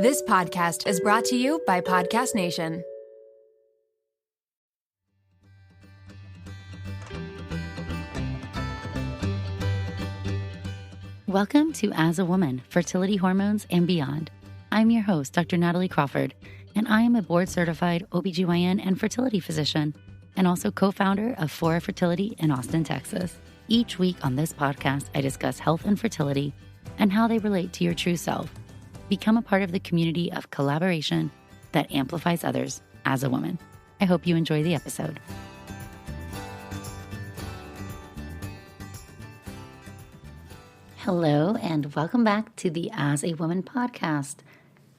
This podcast is brought to you by Podcast Nation. Welcome to As a Woman, Fertility Hormones and Beyond. I'm your host, Dr. Natalie Crawford, and I am a board-certified OBGYN and fertility physician, and also co-founder of Fora Fertility in Austin, Texas. Each week on this podcast, I discuss health and fertility and how they relate to your true self. Become a part of the community of collaboration that amplifies others as a woman. I hope you enjoy the episode. Hello, and welcome back to the As a Woman podcast.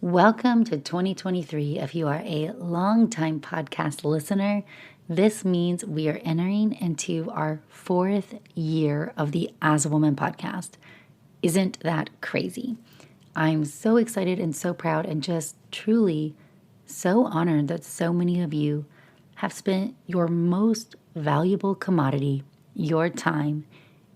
Welcome to 2023. If you are a longtime podcast listener, this means we are entering into our 4th year of the As a Woman podcast. Isn't that crazy? I'm so excited and so proud and just truly so honored that so many of you have spent your most valuable commodity, your time,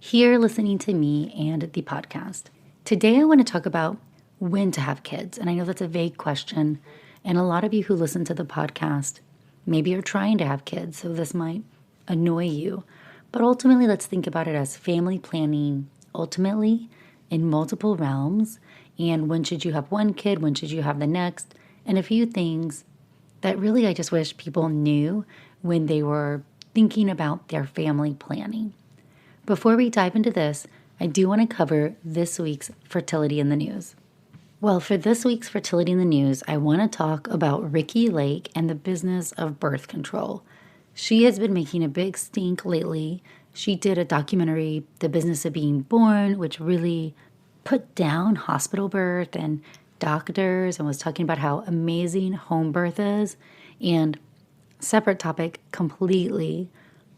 here listening to me and the podcast. Today I want to talk about when to have kids. And I know that's a vague question. And a lot of you who listen to the podcast maybe are trying to have kids, so this might annoy you. But ultimately, let's think about it as family planning, ultimately in multiple realms. And when should you have one kid? When should you have the next? And a few things that really I just wish people knew when they were thinking about their family planning. Before we dive into this, I do want to cover this week's Fertility in the News. Well, for this week's Fertility in the News, I want to talk about Ricki Lake and the business of birth control. She has been making a big stink lately. She did a documentary, The Business of Being Born, which really put down hospital birth and doctors and was talking about how amazing home birth is, and separate topic completely.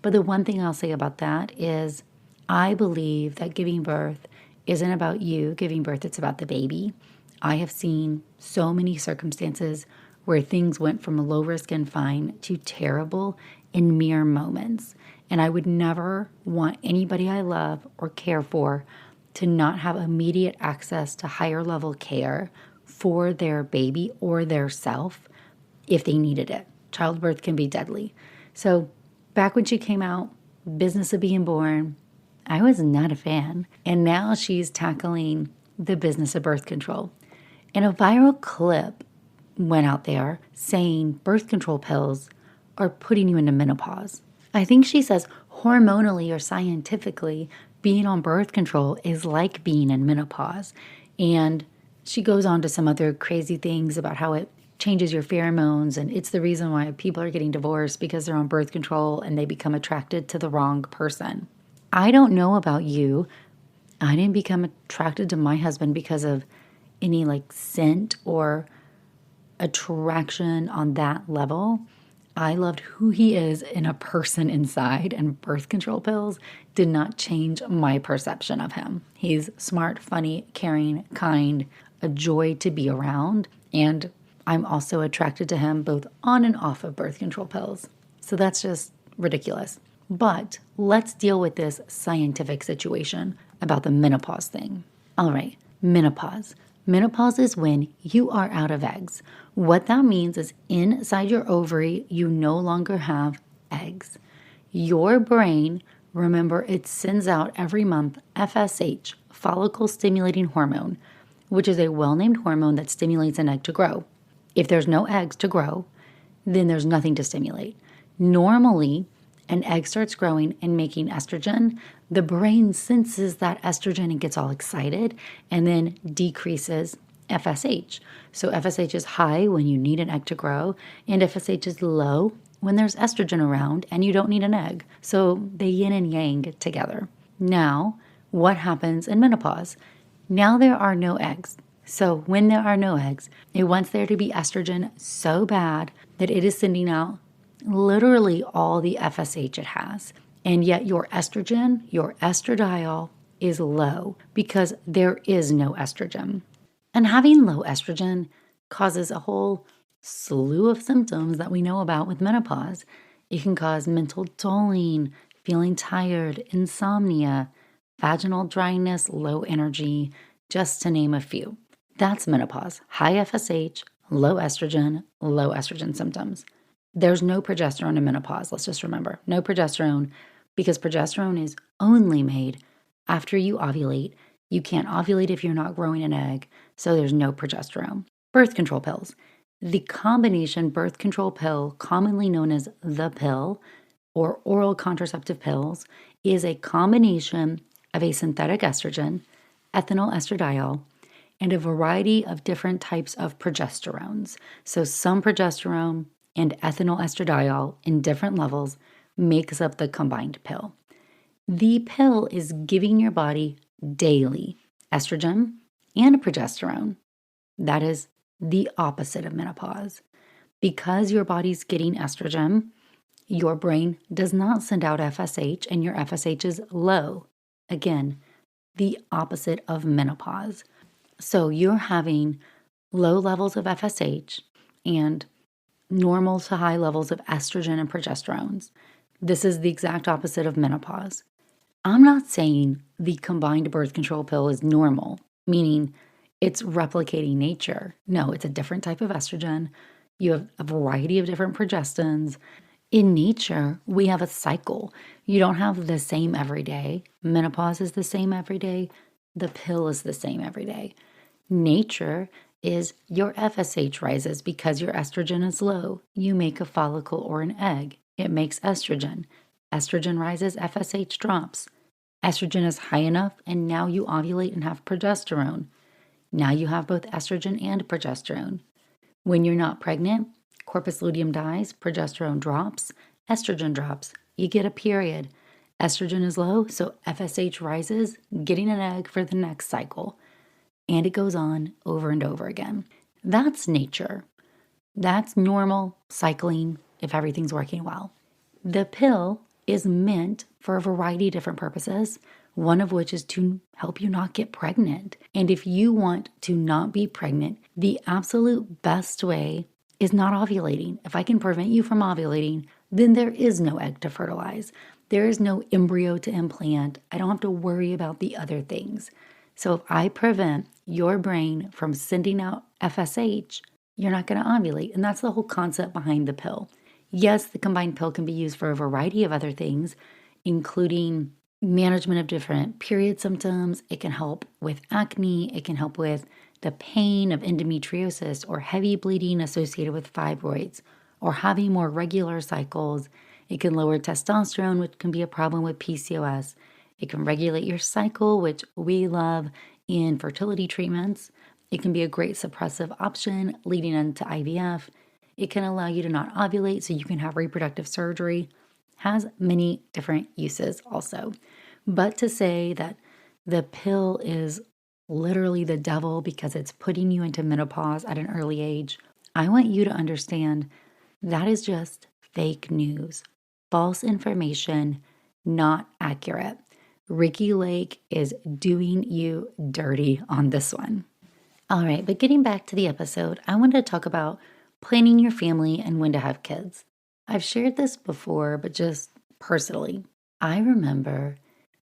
But the one thing I'll say about that is I believe that giving birth isn't about you giving birth, it's about the baby. I have seen so many circumstances where things went from low risk and fine to terrible in mere moments. And I would never want anybody I love or care for to not have immediate access to higher level care for their baby or their self if they needed it. Childbirth can be deadly. So back when she came out, Business of Being Born, I was not a fan. And now she's tackling the business of birth control. And a viral clip went out there saying birth control pills are putting you into menopause. I think she says hormonally or scientifically, being on birth control is like being in menopause. And she goes on to some other crazy things about how it changes your pheromones. And it's the reason why people are getting divorced because they're on birth control and they become attracted to the wrong person. I don't know about you. I didn't become attracted to my husband because of any scent or attraction on that level. I loved who he is in a person inside, and birth control pills did not change my perception of him. He's smart, funny, caring, kind, a joy to be around, and I'm also attracted to him both on and off of birth control pills. So that's just ridiculous. But let's deal with this scientific situation about the menopause thing. All right, menopause. Menopause is when you are out of eggs. What that means is inside your ovary, you no longer have eggs. Your brain, remember, it sends out every month FSH, follicle stimulating hormone, which is a well-named hormone that stimulates an egg to grow. If there's no eggs to grow, then there's nothing to stimulate. Normally, an egg starts growing and making estrogen. The brain senses that estrogen and gets all excited and then decreases FSH. So FSH is high when you need an egg to grow, and FSH is low when there's estrogen around and you don't need an egg. So they yin and yang together. Now, what happens in menopause? Now there are no eggs. So when there are no eggs, it wants there to be estrogen so bad that it is sending out literally all the FSH it has. And yet your estrogen, your estradiol, is low because there is no estrogen. And having low estrogen causes a whole slew of symptoms that we know about with menopause. It can cause mental dulling, feeling tired, insomnia, vaginal dryness, low energy, just to name a few. That's menopause. High FSH, low estrogen symptoms. There's no progesterone in menopause. Let's just remember, no progesterone, because progesterone is only made after you ovulate. You can't ovulate if you're not growing an egg, so there's no progesterone. Birth control pills. The combination birth control pill, commonly known as the pill or oral contraceptive pills, is a combination of a synthetic estrogen, ethinyl estradiol, and a variety of different types of progesterones. So some progesterone and ethinyl estradiol in different levels makes up the combined pill. The pill is giving your body daily estrogen and progesterone. That is the opposite of menopause. Because your body's getting estrogen, your brain does not send out FSH and your FSH is low. Again, the opposite of menopause. So you're having low levels of FSH and normal to high levels of estrogen and progesterones. This is the exact opposite of menopause. I'm not saying the combined birth control pill is normal, meaning it's replicating nature. No, it's a different type of estrogen. You have a variety of different progestins. In nature, we have a cycle. You don't have the same every day. Menopause is the same every day. The pill is the same every day. Nature is your FSH rises because your estrogen is low. You make a follicle or an egg. It makes estrogen. Estrogen rises, FSH drops. Estrogen is high enough, and now you ovulate and have progesterone. Now you have both estrogen and progesterone. When you're not pregnant, corpus luteum dies, progesterone drops, estrogen drops. You get a period. Estrogen is low, so FSH rises, getting an egg for the next cycle. And it goes on over and over again. That's nature. That's normal cycling if everything's working well. The pill is meant for a variety of different purposes, one of which is to help you not get pregnant. And if you want to not be pregnant, the absolute best way is not ovulating. If I can prevent you from ovulating, then there is no egg to fertilize. There is no embryo to implant. I don't have to worry about the other things. So if I prevent your brain from sending out FSH, you're not going to ovulate. And that's the whole concept behind the pill. Yes, the combined pill can be used for a variety of other things, including management of different period symptoms. It can help with acne. It can help with the pain of endometriosis or heavy bleeding associated with fibroids or having more regular cycles. It can lower testosterone, which can be a problem with PCOS. It can regulate your cycle, which we love in fertility treatments. It can be a great suppressive option leading into IVF. It can allow you to not ovulate so you can have reproductive surgery. Has many different uses also. But to say that the pill is literally the devil because it's putting you into menopause at an early age, I want you to understand that is just fake news, false information, not accurate. Ricki Lake is doing you dirty on this one. All right, but getting back to the episode, I wanted to talk about planning your family and when to have kids. I've shared this before, but just personally, I remember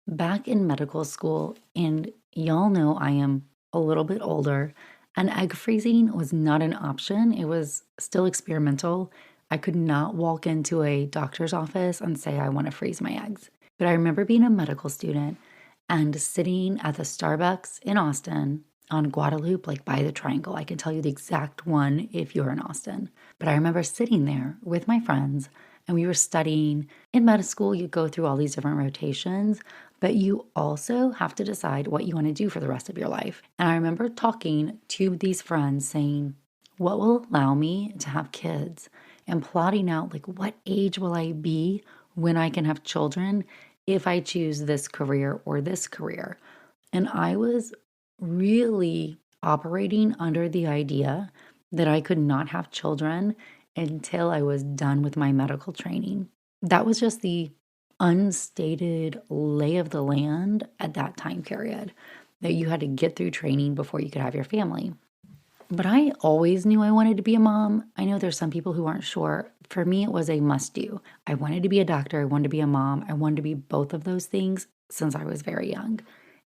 back in medical school, and y'all know I am a little bit older, and egg freezing was not an option. It was still experimental. I could not walk into a doctor's office and say, I want to freeze my eggs. But I remember being a medical student and sitting at the Starbucks in Austin on Guadalupe, like by the Triangle. I can tell you the exact one if you're in Austin. But I remember sitting there with my friends and we were studying. In med school, you go through all these different rotations, but you also have to decide what you want to do for the rest of your life. And I remember talking to these friends saying, what will allow me to have kids? And plotting out like what age will I be when I can have children if I choose this career or this career. And I was really operating under the idea that I could not have children until I was done with my medical training. That was just the unstated lay of the land at that time period, that you had to get through training before you could have your family. But I always knew I wanted to be a mom. I know there's some people who aren't sure. For me, it was a must do. I wanted to be a doctor. I wanted to be a mom. I wanted to be both of those things since I was very young.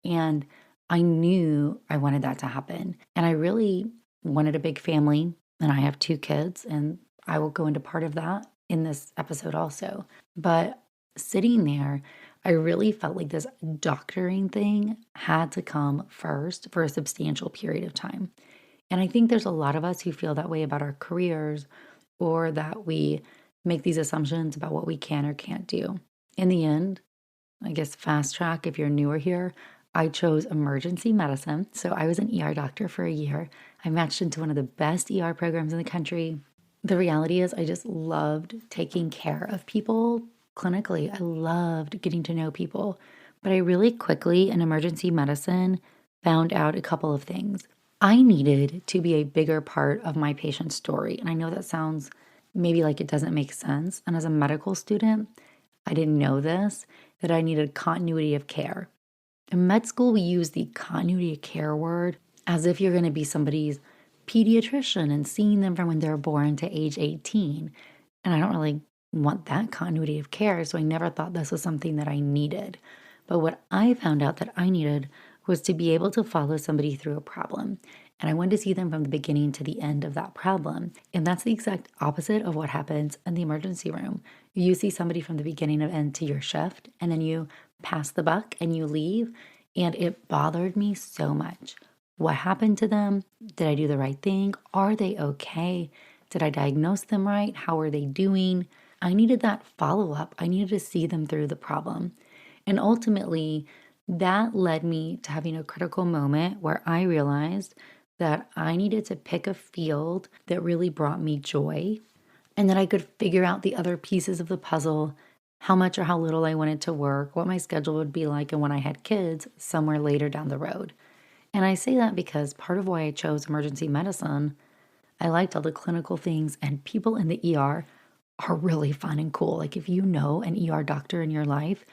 And I knew I wanted that to happen. And I really wanted a big family. And I have 2 kids, and I will go into part of that in this episode also. But sitting there, I really felt like this doctoring thing had to come first for a substantial period of time. And I think there's a lot of us who feel that way about our careers, or that we make these assumptions about what we can or can't do. In the end, I guess fast track, if you're newer here, I chose emergency medicine. So I was an ER doctor for a year. I matched into one of the best ER programs in the country. The reality is, I just loved taking care of people clinically. I loved getting to know people. But I really quickly in emergency medicine found out a couple of things. I needed to be a bigger part of my patient's story. And I know that sounds maybe like it doesn't make sense. And as a medical student, I didn't know this, that I needed continuity of care. In med school, we use the continuity of care word as if you're going to be somebody's pediatrician and seeing them from when they're born to age 18. And I don't really want that continuity of care, so I never thought this was something that I needed. But what I found out that I needed was to be able to follow somebody through a problem. And I wanted to see them from the beginning to the end of that problem. And that's the exact opposite of what happens in the emergency room. You see somebody from the beginning of end to your shift, and then you pass the buck and you leave. And it bothered me so much. What happened to them? Did I do the right thing? Are they okay? Did I diagnose them right? How are they doing? I needed that follow-up. I needed to see them through the problem. And ultimately, that led me to having a critical moment where I realized that I needed to pick a field that really brought me joy, and that I could figure out the other pieces of the puzzle, how much or how little I wanted to work, what my schedule would be like, and when I had kids somewhere later down the road. And I say that because part of why I chose emergency medicine, I liked all the clinical things, and people in the ER are really fun and cool. Like if you know an ER doctor in your life,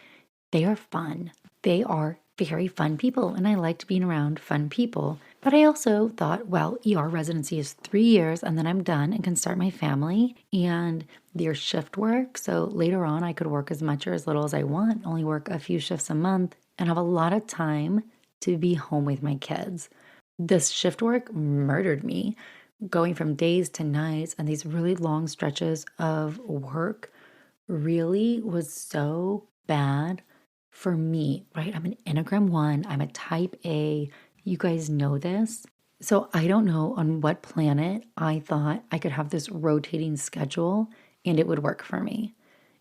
they are fun. They are very fun people, and I liked being around fun people. But I also thought, well, ER residency is 3 years, and then I'm done and can start my family, and there's shift work. So later on, I could work as much or as little as I want, only work a few shifts a month, and have a lot of time to be home with my kids. This shift work murdered me, going from days to nights, and these really long stretches of work really was so bad for me, right? I'm an Enneagram 1, I'm a type A. You guys know this. So I don't know on what planet I thought I could have this rotating schedule and it would work for me.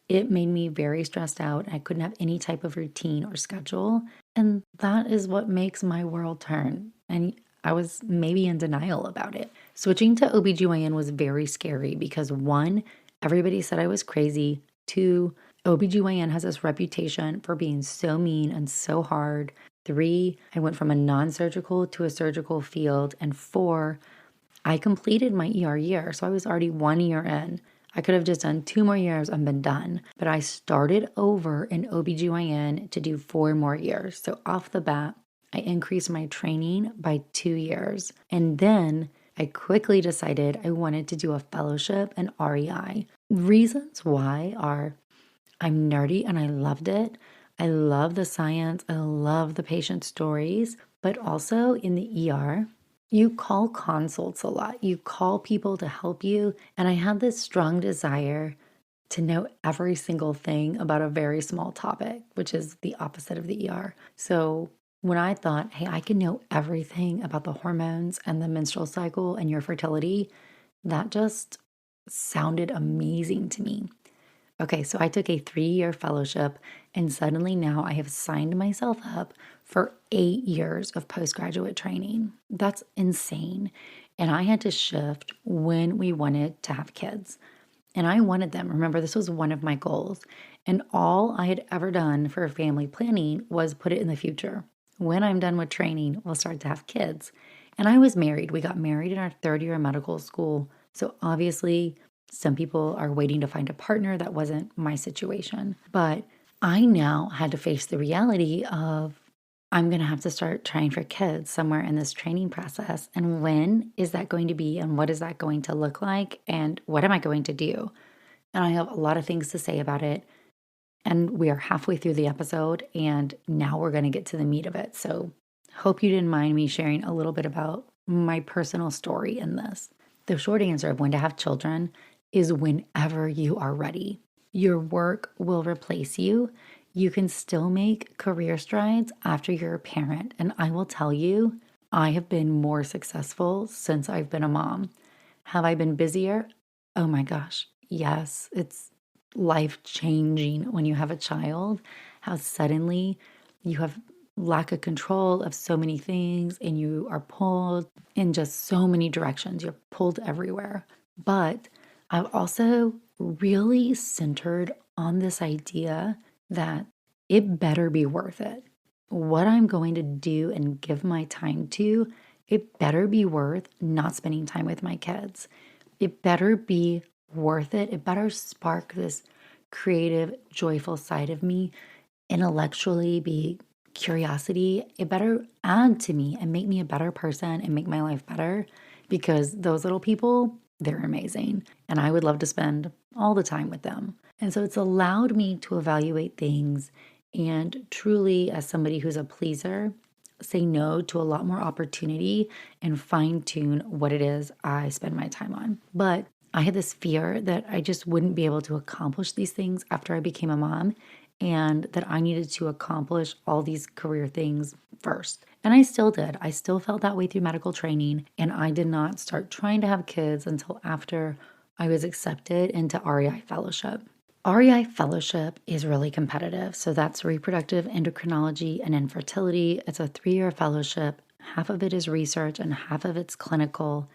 It made me very stressed out. I couldn't have any type of routine or schedule. And that is what makes my world turn. And I was maybe in denial about it. Switching to OBGYN was very scary because 1, everybody said I was crazy. 2, OBGYN has this reputation for being so mean and so hard. 3, I went from a non-surgical to a surgical field. And 4, I completed my ER year. So I was already 1 year in. I could have just done 2 more years and been done. But I started over in OBGYN to do 4 more years. So off the bat, I increased my training by 2 years. And then I quickly decided I wanted to do a fellowship in REI. Reasons why are I'm nerdy and I loved it. I love the science. I love the patient stories. But also in the ER, you call consults a lot. You call people to help you. And I had this strong desire to know every single thing about a very small topic, which is the opposite of the ER. So when I thought, hey, I can know everything about the hormones and the menstrual cycle and your fertility, that just sounded amazing to me. Okay, so I took a 3-year fellowship, and suddenly now I have signed myself up for 8 years of postgraduate training. That's insane. And I had to shift when we wanted to have kids. And I wanted them. Remember, this was one of my goals. And all I had ever done for family planning was put it in the future. When I'm done with training, we'll start to have kids. And I was married. We got married in our 3rd year of medical school. So obviously, some people are waiting to find a partner. That wasn't my situation. But I now had to face the reality of I'm going to have to start trying for kids somewhere in this training process. And when is that going to be? And what is that going to look like? And what am I going to do? And I have a lot of things to say about it. And we are halfway through the episode, and now we're going to get to the meat of it. So Hope you didn't mind me sharing a little bit about my personal story in this. The short answer of when to have children is whenever you are ready. Your work will replace you. You can still make career strides after you're a parent. And I will tell you, I have been more successful since I've been a mom. Have I been busier? Oh my gosh, yes. It's life changing when you have a child, how suddenly you have lack of control of so many things and you are pulled in just so many directions. You're pulled everywhere. But I've also really centered on this idea that it better be worth it. What I'm going to do and give my time to, it better be worth not spending time with my kids. It better be worth it. It better spark this creative, joyful side of me, intellectually be curiosity. It better add to me and make me a better person and make my life better, because those little people, they're amazing. And I would love to spend all the time with them. And so it's allowed me to evaluate things and truly, as somebody who's a pleaser, say no to a lot more opportunity and fine tune what it is I spend my time on. But I had this fear that I just wouldn't be able to accomplish these things after I became a mom, and that I needed to accomplish all these career things first. And I still did. I still felt that way through medical training, and I did not start trying to have kids until after I was accepted into REI fellowship. REI fellowship is really competitive. So that's reproductive endocrinology and infertility. It's a 3-year fellowship. Half of it is research and half of it's clinical.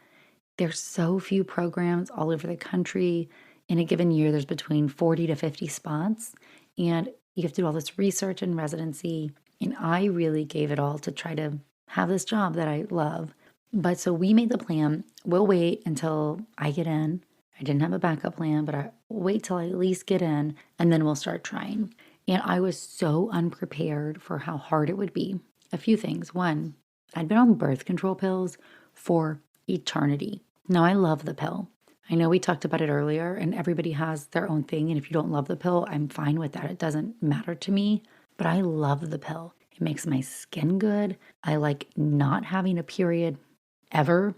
There's so few programs all over the country. In a given year, there's between 40 to 50 spots. And you have to do all this research and residency. And I really gave it all to try to have this job that I love. But so we made the plan, we'll wait until I get in. I didn't have a backup plan, but I wait till I at least get in, and then we'll start trying. And I was so unprepared for how hard it would be. A few things. One, I'd been on birth control pills for eternity. Now, I love the pill. I know we talked about it earlier, and everybody has their own thing. And if you don't love the pill, I'm fine with that. It doesn't matter to me, but I love the pill. It makes my skin good. I like not having a period ever.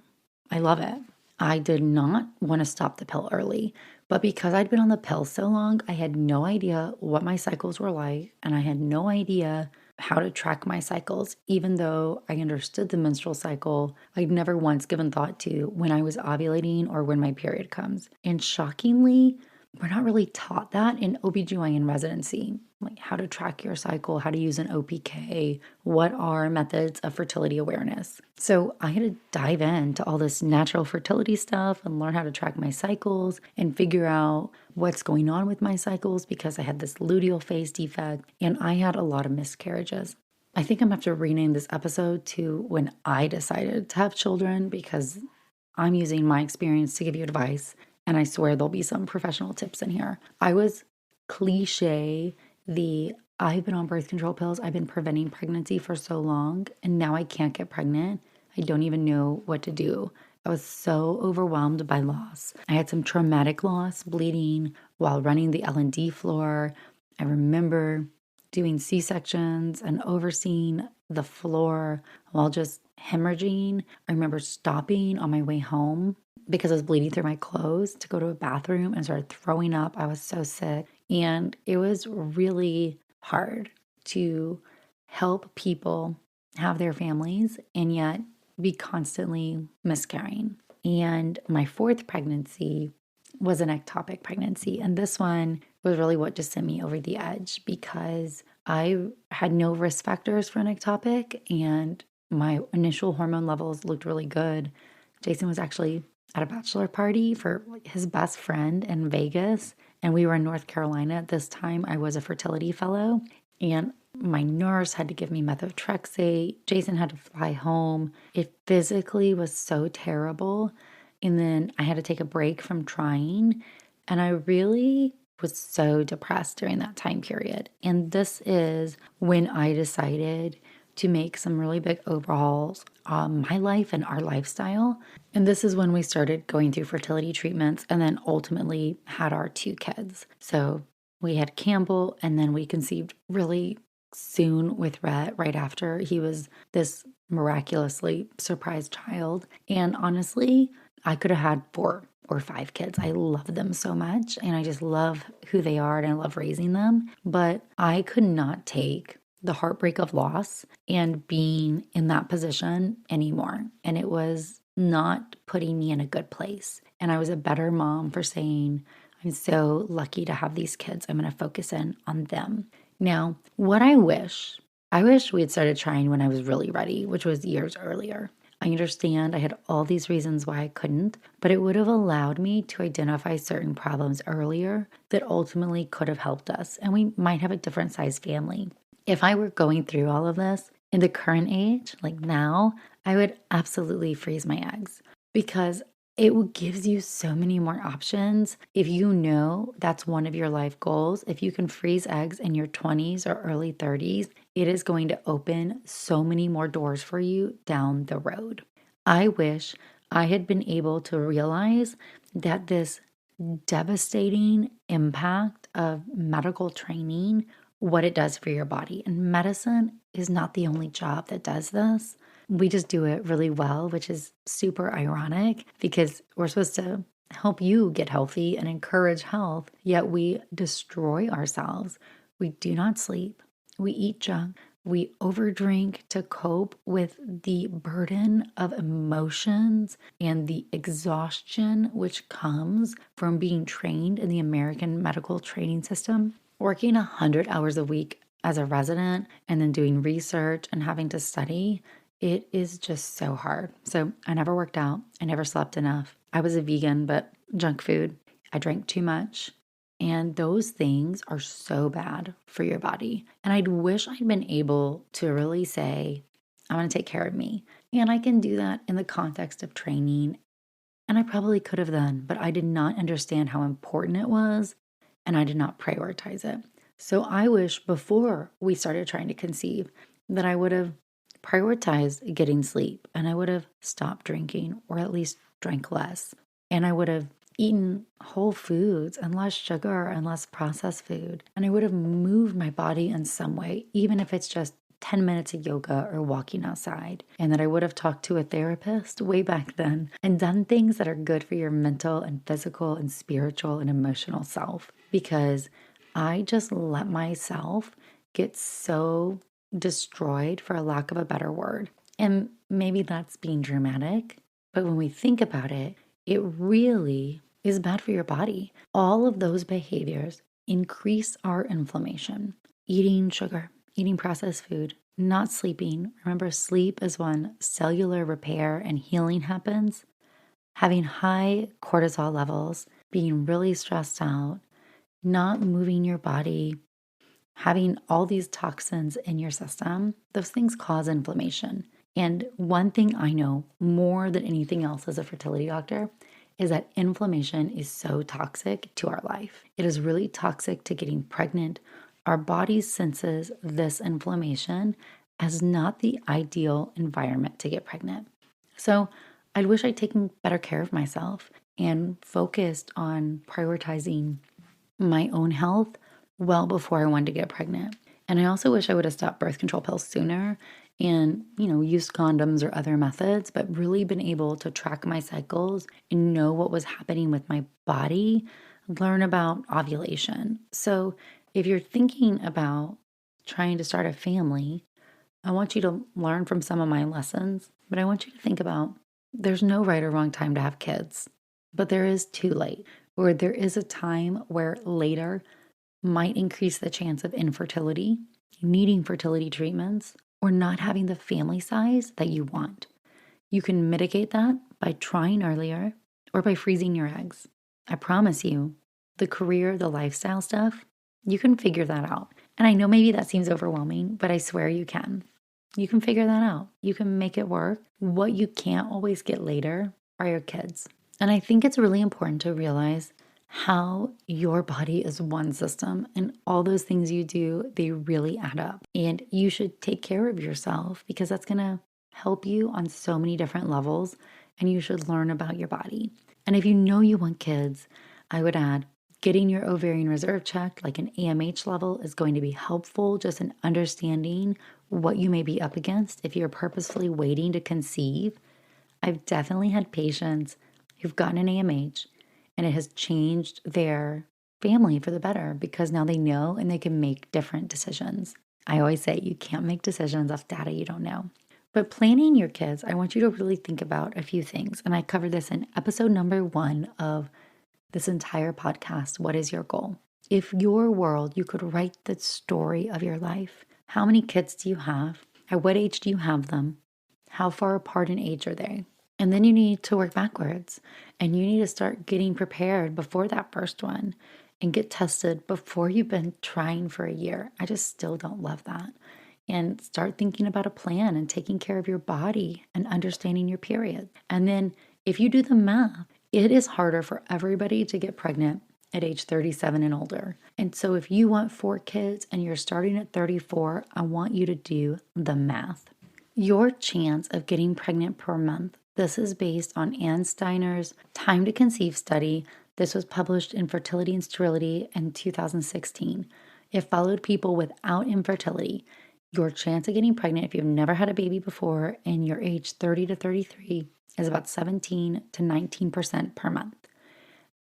I love it. I did not want to stop the pill early, but because I'd been on the pill so long, I had no idea what my cycles were like, and I had no idea how to track my cycles. Even though I understood the menstrual cycle, I'd never once given thought to when I was ovulating or when my period comes. And shockingly, we're not really taught that in OBGYN residency, like how to track your cycle, how to use an OPK, what are methods of fertility awareness. So I had to dive into all this natural fertility stuff and learn how to track my cycles and figure out what's going on with my cycles, because I had this luteal phase defect and I had a lot of miscarriages. I think I'm going to have to rename this episode to When I Decided to Have Children, because I'm using my experience to give you advice. And I swear there'll be some professional tips in here. I was cliche, I've been on birth control pills. I've been preventing pregnancy for so long, and now I can't get pregnant. I don't even know what to do. I was so overwhelmed by loss. I had some traumatic loss, bleeding while running the L&D floor. I remember doing C-sections and overseeing the floor while just hemorrhaging. I remember stopping on my way home because I was bleeding through my clothes to go to a bathroom and started throwing up. I was so sick. And it was really hard to help people have their families and yet be constantly miscarrying. And my 4th pregnancy was an ectopic pregnancy. And this one was really what just sent me over the edge, because I had no risk factors for an ectopic and my initial hormone levels looked really good. Jason was actually at a bachelor party for his best friend in Vegas, and we were in North Carolina at this time. I was a fertility fellow, and my nurse had to give me methotrexate. Jason had to fly home. It physically was so terrible. And then I had to take a break from trying, and I really was so depressed during that time period. And this is when I decided to make some really big overhauls on my life and our lifestyle. And this is when we started going through fertility treatments and then ultimately had our 2 kids. So we had Campbell, and then we conceived really soon with Rhett right after. He was this miraculously surprise child. And honestly, I could have had 4 or 5 kids. I love them so much and I just love who they are and I love raising them. But I could not take the heartbreak of loss and being in that position anymore. And it was not putting me in a good place. And I was a better mom for saying, I'm so lucky to have these kids. I'm going to focus in on them. Now, what I wish we had started trying when I was really ready, which was years earlier. I understand I had all these reasons why I couldn't, but it would have allowed me to identify certain problems earlier that ultimately could have helped us, and we might have a different size family. If I were going through all of this in the current age, like now, I would absolutely freeze my eggs because it gives you so many more options. If you know that's one of your life goals, if you can freeze eggs in your 20s or early 30s, it is going to open so many more doors for you down the road. I wish I had been able to realize that this devastating impact of medical training, what it does for your body. And medicine is not the only job that does this. We just do it really well, which is super ironic because we're supposed to help you get healthy and encourage health, yet we destroy ourselves. We do not sleep. We eat junk. We overdrink to cope with the burden of emotions and the exhaustion which comes from being trained in the American medical training system. Working 100 hours a week as a resident and then doing research and having to study, it is just so hard. So I never worked out. I never slept enough. I was a vegan, but junk food. I drank too much. And those things are so bad for your body. And I'd wish I'd been able to really say, I'm going to take care of me. And I can do that in the context of training. And I probably could have done, but I did not understand how important it was. And I did not prioritize it. So I wish before we started trying to conceive that I would have prioritized getting sleep and I would have stopped drinking or at least drank less. And I would have eaten whole foods and less sugar and less processed food. And I would have moved my body in some way, even if it's just 10 minutes of yoga or walking outside. And that I would have talked to a therapist way back then and done things that are good for your mental and physical and spiritual and emotional self. Because I just let myself get so destroyed, for a lack of a better word. And maybe that's being dramatic, but when we think about it, it really is bad for your body. All of those behaviors increase our inflammation. Eating sugar, eating processed food, not sleeping. Remember, sleep is when cellular repair and healing happens. Having high cortisol levels, being really stressed out, not moving your body, having all these toxins in your system, those things cause inflammation. And one thing I know more than anything else as a fertility doctor is that inflammation is so toxic to our life. It is really toxic to getting pregnant. Our body senses this inflammation as not the ideal environment to get pregnant. So I wish I'd taken better care of myself and focused on prioritizing my own health well before I wanted to get pregnant. And I also wish I would have stopped birth control pills sooner and, used condoms or other methods, but really been able to track my cycles and know what was happening with my body, learn about ovulation. So if you're thinking about trying to start a family, I want you to learn from some of my lessons, but I want you to think about there's no right or wrong time to have kids, but there is too late, or there is a time where later might increase the chance of infertility, needing fertility treatments, or not having the family size that you want. You can mitigate that by trying earlier or by freezing your eggs. I promise you, the career, the lifestyle stuff, you can figure that out. And I know maybe that seems overwhelming, but I swear you can. You can figure that out. You can make it work. What you can't always get later are your kids. And I think it's really important to realize how your body is one system and all those things you do, they really add up. And you should take care of yourself because that's going to help you on so many different levels. And you should learn about your body. And if you know you want kids, I would add getting your ovarian reserve checked, like an AMH level, is going to be helpful just in understanding what you may be up against if you're purposefully waiting to conceive. I've definitely had patients who've gotten an AMH and it has changed their family for the better because now they know and they can make different decisions. I always say you can't make decisions off data you don't know. But planning your kids, I want you to really think about a few things. And I covered this in episode number 1 of this entire podcast. What is your goal? If your world, you could write the story of your life. How many kids do you have? At what age do you have them? How far apart in age are they? And then you need to work backwards and you need to start getting prepared before that first one and get tested before you've been trying for a year. I just still don't love that. And start thinking about a plan and taking care of your body and understanding your period. And then if you do the math, it is harder for everybody to get pregnant at age 37 and older. And so if you want 4 kids and you're starting at 34, I want you to do the math. Your chance of getting pregnant per month, this is based on Ann Steiner's Time to Conceive study. This was published in Fertility and Sterility in 2016. It followed people without infertility. Your chance of getting pregnant if you've never had a baby before and you're age 30 to 33 is about 17 to 19% per month.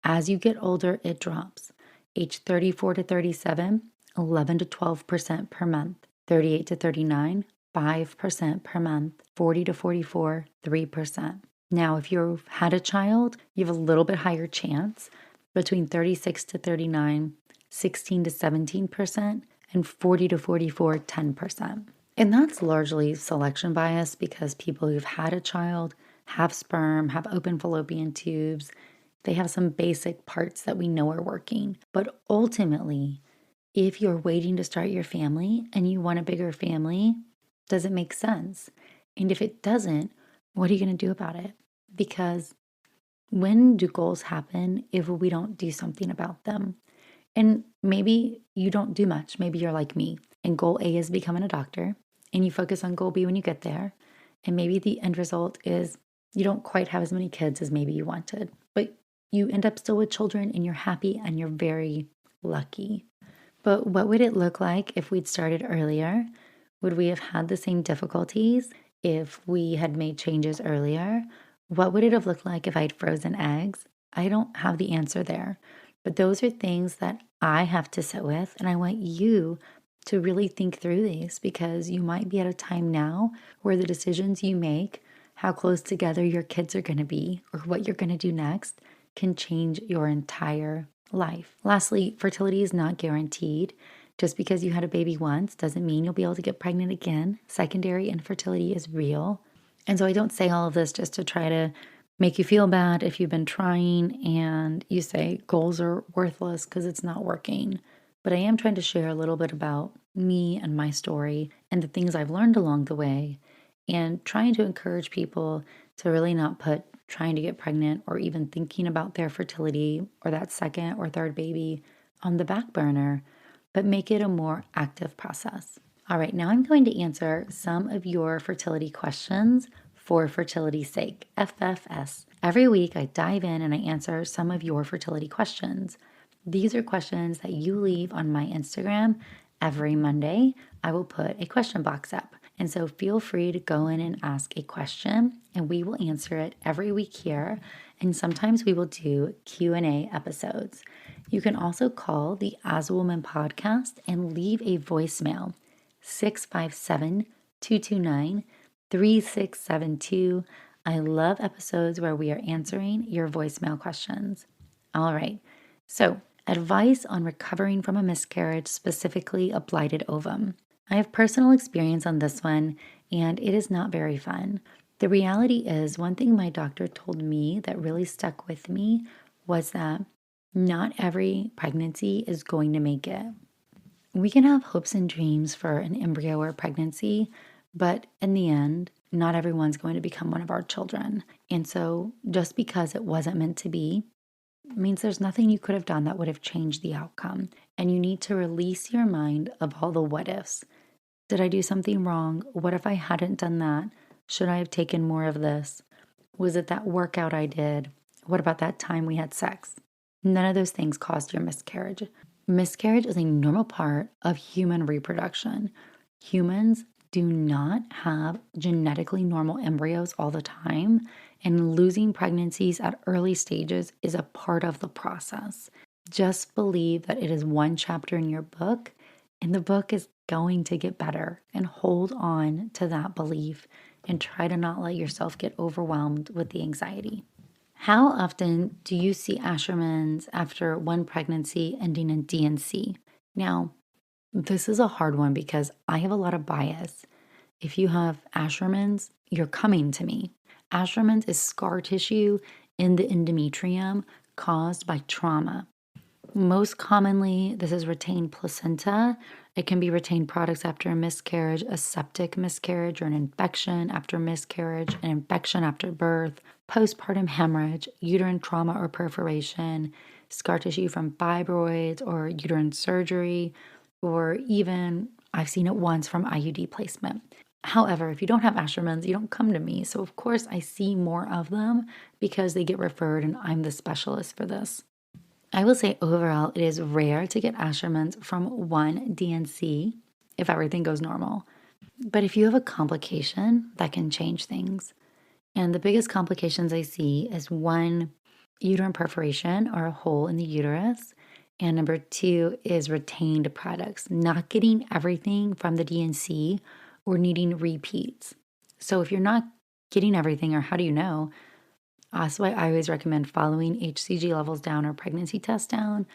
As you get older, it drops. Age 34 to 37, 11 to 12% per month. 38 to 39, 5% per month. 40 to 44, 3%. Now, if you've had a child, you have a little bit higher chance. Between 36 to 39, 16 to 17%, and 40 to 44, 10%. And that's largely selection bias because people who've had a child have sperm, have open fallopian tubes. They have some basic parts that we know are working. But ultimately, if you're waiting to start your family and you want a bigger family, does it make sense? And if it doesn't, what are you going to do about it? Because when do goals happen if we don't do something about them? And maybe you don't do much. Maybe you're like me. And goal A is becoming a doctor. And you focus on goal B when you get there. And maybe the end result is you don't quite have as many kids as maybe you wanted. But you end up still with children and you're happy and you're very lucky. But what would it look like if we'd started earlier? Would we have had the same difficulties if we had made changes earlier? What would it have looked like if I'd frozen eggs? I don't have the answer there. But those are things that I have to sit with, and I want you to really think through these because you might be at a time now where the decisions you make, how close together your kids are going to be, or what you're going to do next can change your entire life. Lastly, fertility is not guaranteed. Just because you had a baby once doesn't mean you'll be able to get pregnant again. Secondary infertility is real. And so I don't say all of this just to try to make you feel bad if you've been trying and you say goals are worthless because it's not working. But I am trying to share a little bit about me and my story and the things I've learned along the way and trying to encourage people to really not put trying to get pregnant or even thinking about their fertility or that second or third baby on the back burner, but make it a more active process. All right, now I'm going to answer some of your fertility questions for fertility's sake, FFS. Every week I dive in and I answer some of your fertility questions. These are questions that you leave on my Instagram. Every Monday, I will put a question box up. And so feel free to go in and ask a question and we will answer it every week here. And sometimes we will do Q&A episodes. You can also call the As a Woman podcast and leave a voicemail, 657-229-3672. I love episodes where we are answering your voicemail questions. All right, so advice on recovering from a miscarriage, specifically a blighted ovum. I have personal experience on this one, and it is not very fun. The reality is, one thing my doctor told me that really stuck with me was that not every pregnancy is going to make it. We can have hopes and dreams for an embryo or pregnancy, but in the end, not everyone's going to become one of our children. And so just because it wasn't meant to be means there's nothing you could have done that would have changed the outcome. And you need to release your mind of all the what ifs. Did I do something wrong? What if I hadn't done that? Should I have taken more of this? Was it that workout I did? What about that time we had sex? None of those things caused your miscarriage. Miscarriage is a normal part of human reproduction. Humans do not have genetically normal embryos all the time, and losing pregnancies at early stages is a part of the process. Just believe that it is one chapter in your book, and the book is going to get better, and hold on to that belief and try to not let yourself get overwhelmed with the anxiety. How often do you see Ashermans after one pregnancy ending in D&C? Now, this is a hard one because I have a lot of bias. If you have Ashermans, you're coming to me. Ashermans is scar tissue in the endometrium caused by trauma. Most commonly, this is retained placenta. It can be retained products after a miscarriage, a septic miscarriage, or an infection after miscarriage, an infection after birth, postpartum hemorrhage, uterine trauma or perforation, scar tissue from fibroids or uterine surgery, or even I've seen it once from IUD placement. However, if you don't have Ashermans, you don't come to me. So of course I see more of them because they get referred and I'm the specialist for this. I will say overall, it is rare to get Ashermans from one D&C if everything goes normal. But if you have a complication, that can change things. And the biggest complications I see is one, uterine perforation or a hole in the uterus. And number two is retained products, not getting everything from the D&C or needing repeats. So if you're not getting everything, or how do you know? That's why I always recommend following HCG levels down or pregnancy tests down.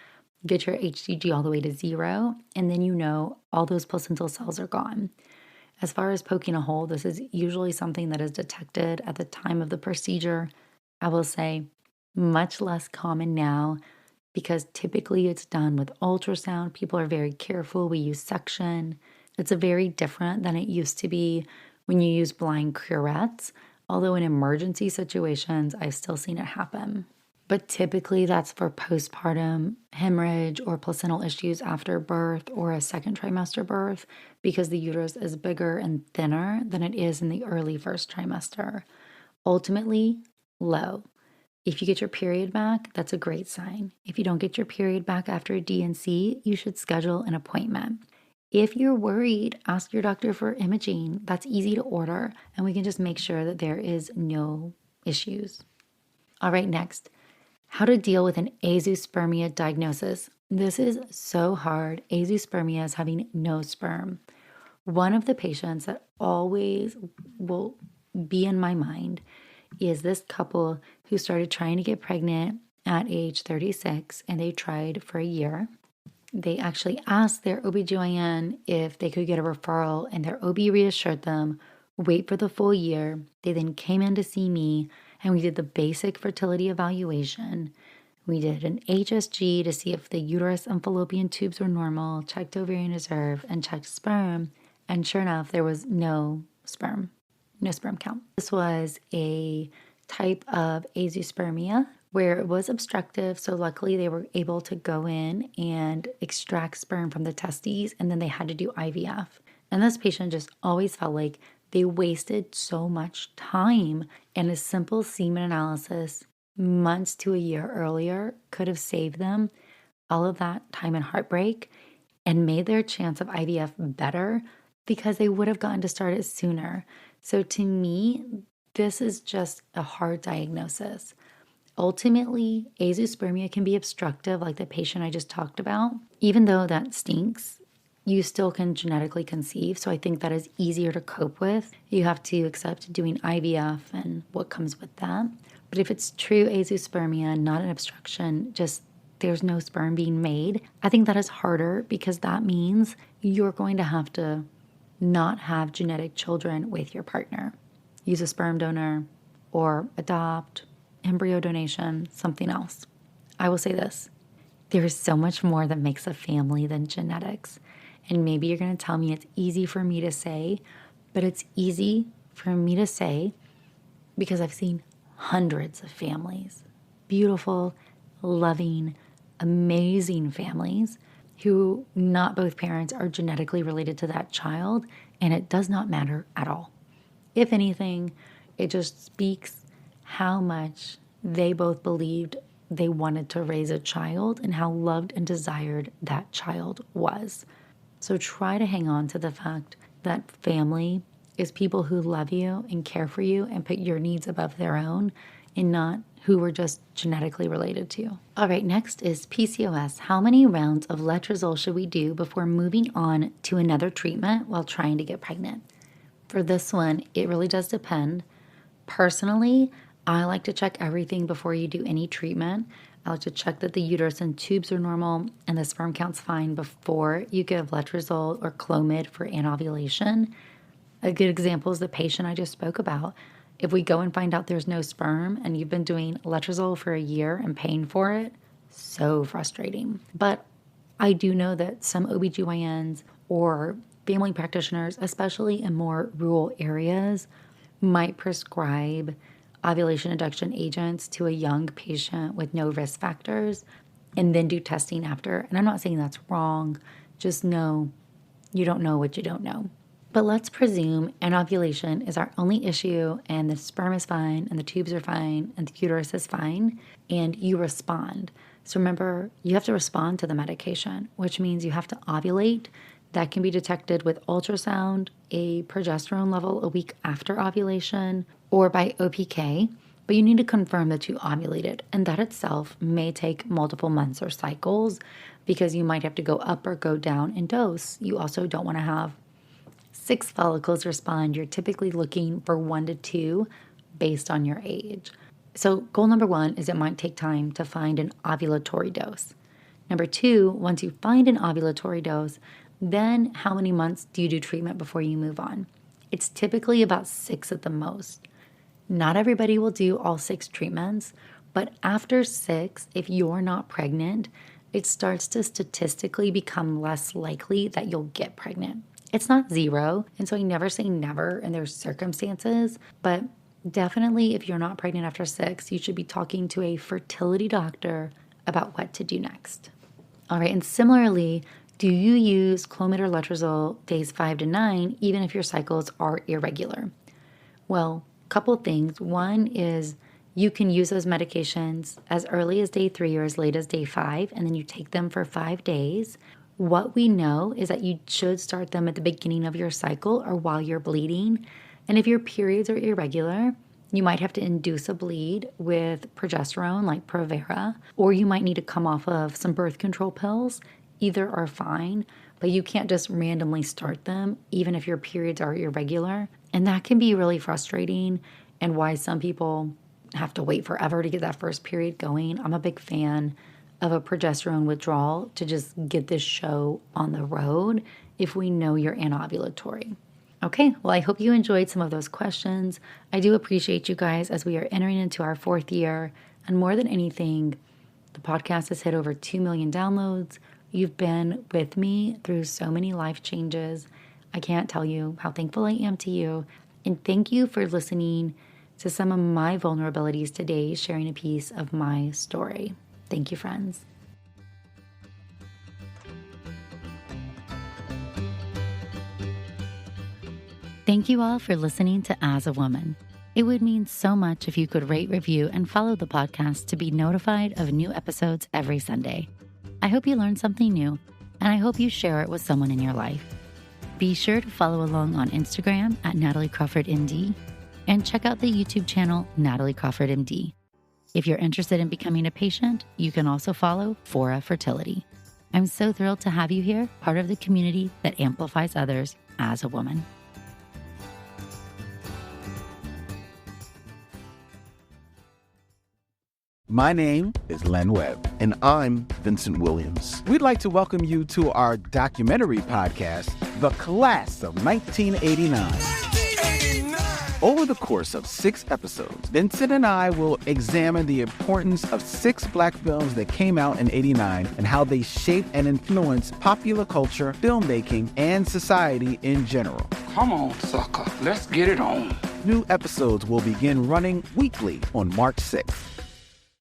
Get your HCG all the way to 0, and then you know all those placental cells are gone. As far as poking a hole, this is usually something that is detected at the time of the procedure. I will say much less common now because typically it's done with ultrasound. People are very careful. We use suction. It's a very different than it used to be when you use blind curettes. Although in emergency situations, I've still seen it happen. But typically that's for postpartum hemorrhage or placental issues after birth or a second trimester birth because the uterus is bigger and thinner than it is in the early first trimester. Ultimately, low. If you get your period back, that's a great sign. If you don't get your period back after a D&C, you should schedule an appointment. If you're worried, ask your doctor for imaging. That's easy to order, and we can just make sure that there is no issues. All right, next, how to deal with an azoospermia diagnosis. This is so hard. Azoospermia is having no sperm. One of the patients that always will be in my mind is this couple who started trying to get pregnant at age 36, and they tried for a year. They actually asked their OBGYN if they could get a referral, and their OB reassured them, wait for the full year. They then came in to see me, and we did the basic fertility evaluation. We did an HSG to see if the uterus and fallopian tubes were normal, checked ovarian reserve, and checked sperm. And sure enough, there was no sperm count. This was a type of azoospermia where it was obstructive. So luckily they were able to go in and extract sperm from the testes, and then they had to do IVF. And this patient just always felt like they wasted so much time, and a simple semen analysis months to a year earlier could have saved them all of that time and heartbreak and made their chance of IVF better because they would have gotten to start it sooner. So to me, this is just a hard diagnosis. Ultimately, azoospermia can be obstructive like the patient I just talked about. Even though that stinks, you still can genetically conceive. So I think that is easier to cope with. You have to accept doing IVF and what comes with that. But if it's true azoospermia, not an obstruction, just there's no sperm being made, I think that is harder because that means you're going to have to not have genetic children with your partner. Use a sperm donor or adopt, embryo donation, something else. I will say this, there is so much more that makes a family than genetics. And maybe you're going to tell me it's easy for me to say, but it's easy for me to say because I've seen hundreds of families, beautiful, loving, amazing families who not both parents are genetically related to that child, and it does not matter at all. If anything, it just speaks how much they both believed they wanted to raise a child and how loved and desired that child was. So try to hang on to the fact that family is people who love you and care for you and put your needs above their own, and not who we're just genetically related to. All right, next is PCOS. How many rounds of letrozole should we do before moving on to another treatment while trying to get pregnant? For this one, it really does depend. Personally, I like to check everything before you do any treatment. I like to check that the uterus and tubes are normal and the sperm count's fine before you give letrozole or Clomid for anovulation. A good example is the patient I just spoke about. If we go and find out there's no sperm and you've been doing letrozole for a year and paying for it, so frustrating. But I do know that some OBGYNs or family practitioners, especially in more rural areas, might prescribe ovulation induction agents to a young patient with no risk factors and then do testing after. And I'm not saying that's wrong. Just know you don't know what you don't know. But let's presume anovulation is our only issue and the sperm is fine and the tubes are fine and the uterus is fine and you respond. So remember, you have to respond to the medication, which means you have to ovulate. That can be detected with ultrasound, a progesterone level a week after ovulation, or by OPK. But you need to confirm that you ovulated, and that itself may take multiple months or cycles because you might have to go up or go down in dose. You also don't want to have 6 follicles respond. You're typically looking for 1 to 2 based on your age. So goal number 1 is it might take time to find an ovulatory dose. Number 2, once you find an ovulatory dose, then how many months do you do treatment before you move on? It's typically about 6 at the most. Not everybody will do all 6 treatments, but after 6, if you're not pregnant, it starts to statistically become less likely that you'll get pregnant. It's not 0, and so I never say never in there's circumstances, but definitely if you're not pregnant after 6, you should be talking to a fertility doctor about what to do next. All right, and similarly, do you use Clomid or letrozole days 5 to 9, even if your cycles are irregular? Well, a couple things. One is you can use those medications as early as day 3 or as late as day 5, and then you take them for 5 days. What we know is that you should start them at the beginning of your cycle or while you're bleeding. And if your periods are irregular, you might have to induce a bleed with progesterone like Provera, or you might need to come off of some birth control pills. Either are fine, but you can't just randomly start them even if your periods are irregular. And that can be really frustrating and why some people have to wait forever to get that first period going. I'm a big fan of a progesterone withdrawal to just get this show on the road if we know you're anovulatory. Okay, well, I hope you enjoyed some of those questions. I do appreciate you guys as we are entering into our 4th year. And more than anything, the podcast has hit over 2 million downloads. You've been with me through so many life changes. I can't tell you how thankful I am to you. And thank you for listening to some of my vulnerabilities today, sharing a piece of my story. Thank you, friends. Thank you all for listening to As a Woman. It would mean so much if you could rate, review, and follow the podcast to be notified of new episodes every Sunday. I hope you learned something new, and I hope you share it with someone in your life. Be sure to follow along on Instagram at nataliecrawfordmd and check out the YouTube channel Natalie Crawford MD. If you're interested in becoming a patient, you can also follow Fora Fertility. I'm so thrilled to have you here, part of the community that amplifies others as a woman. My name is Len Webb. And I'm Vincent Williams. We'd like to welcome you to our documentary podcast, The Class of 1989. Over the course of 6 episodes, Vincent and I will examine the importance of 6 black films that came out in '89 and how they shaped and influenced popular culture, filmmaking, and society in general. Come on, sucker. Let's get it on. New episodes will begin running weekly on March 6th.